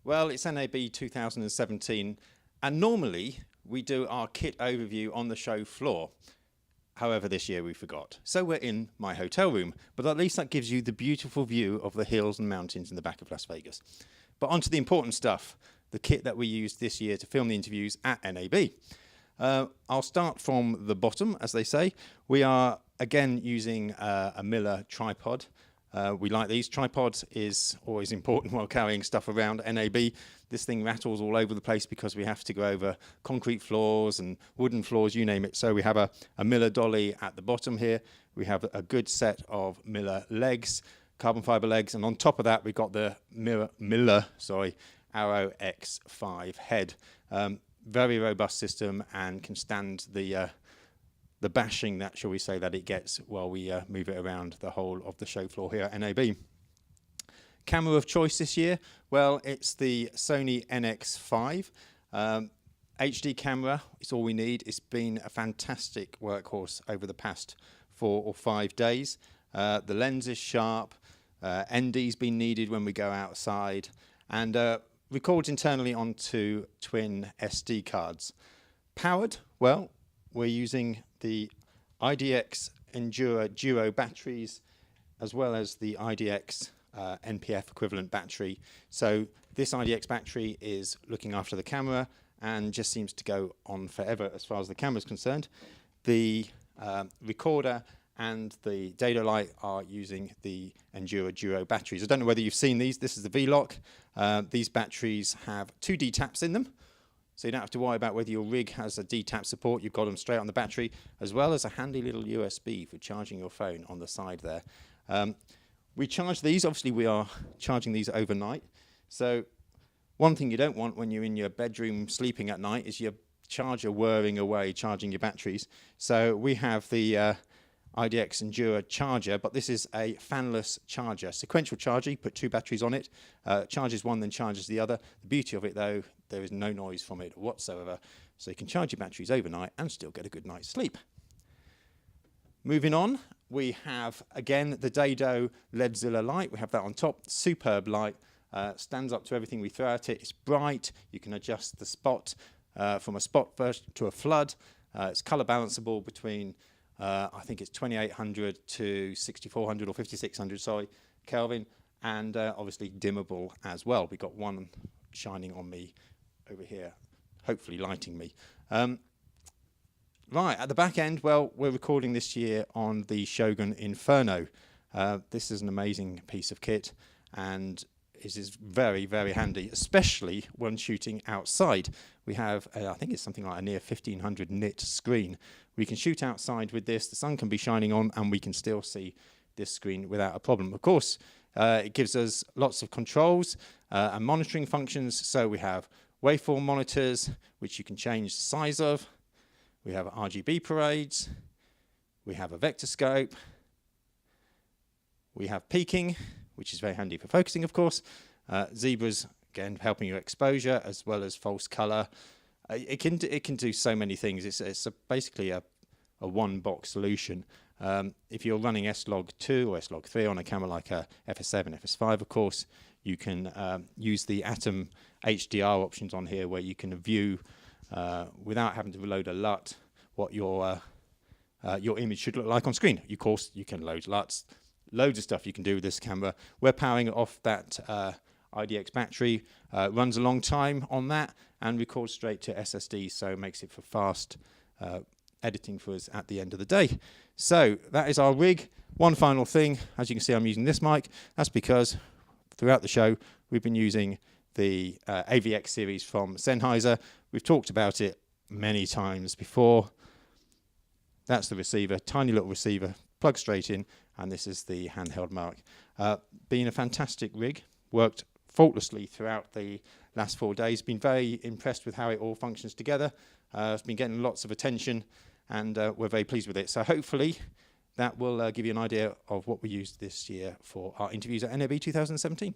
Well, it's NAB 2017, and normally we do our kit overview on the show floor. However, this year we forgot. So we're in my hotel room, but at least that gives you the beautiful view of the hills and mountains in the back of Las Vegas. But on to the important stuff, the kit that we used this year to film the interviews at NAB. I'll start from the bottom, as they say. We are, again, using a Miller tripod. We like these. Tripods is always important while carrying stuff around NAB. This thing rattles all over the place because we have to go over concrete floors and wooden floors, you name it. So we have a Miller Dolly at the bottom here. We have a good set of Miller legs, carbon fiber legs, and on top of that we've got the Miller ArrowX 5 head. Very robust system and can stand the bashing that, shall we say, that it gets while we move it around the whole of the show floor here at NAB. Camera of choice this year, well, it's the Sony NX5. HD camera is all we need. It's been a fantastic workhorse over the past 4 or 5 days. The lens is sharp, ND's been needed when we go outside, and records internally onto twin SD cards. Powered, well, we're using the IDX Enduro Duo batteries as well as the IDX NPF equivalent battery. So this IDX battery is looking after the camera and just seems to go on forever as far as the camera is concerned. The recorder and the Dedolight are using the Enduro Duo batteries. I don't know whether you've seen these. This is the V-Lock. These batteries have 2 D-taps in them. So you don't have to worry about whether your rig has a D-tap support. You've got them straight on the battery, as well as a handy little USB for charging your phone on the side there. We charge these. Obviously, we are charging these overnight. So one thing you don't want when you're in your bedroom sleeping at night is your charger whirring away, charging your batteries. So we have the IDX Enduro charger, but this is a fanless charger. Sequential charger, you put 2 batteries on it, charges one, then charges the other. The beauty of it, though, there is no noise from it whatsoever, so you can charge your batteries overnight and still get a good night's sleep. Moving on, we have, again, the Dedolight LedZilla light. We have that on top. Superb light, stands up to everything we throw at it. It's bright. You can adjust the spot from a spot burst to a flood. It's color balanceable between I think it's 2800 to 6400 or 5600, sorry, Kelvin, and obviously dimmable as well. We've got one shining on me over here, hopefully lighting me. Right, at the back end, well, we're recording this year on the Shogun Inferno. This is an amazing piece of kit, and it is very, very handy, especially when shooting outside. We have, I think it's something like a near 1500 nit screen. We can shoot outside with this, the sun can be shining on, and we can still see this screen without a problem. Of course, it gives us lots of controls and monitoring functions. So we have waveform monitors, which you can change the size of. We have RGB parades. We have a vector scope. We have peaking, which is very handy for focusing, of course. Zebras, again, helping your exposure, as well as false color. It can do so many things. It's basically a one-box solution. If you're running S-Log2 or S-Log3 on a camera like a FS7, FS5, of course, you can use the Atom HDR options on here, where you can view, without having to reload a LUT, what your image should look like on screen. Of course, you can load LUTs. Loads of stuff you can do with this camera. We're powering it off that IDX battery, runs a long time on that and records straight to SSD, so it makes it for fast editing for us at the end of the day. So that is our rig. One final thing, as you can see, I'm using this mic. That's because throughout the show we've been using the AVX series from Sennheiser. We've talked about it many times before. That's the receiver, tiny little receiver, plug straight in, and this is the handheld mic. Been a fantastic rig, worked faultlessly throughout the last 4 days. Been very impressed with how it all functions together. It's been getting lots of attention, and we're very pleased with it. So hopefully that will give you an idea of what we used this year for our interviews at NAB 2017.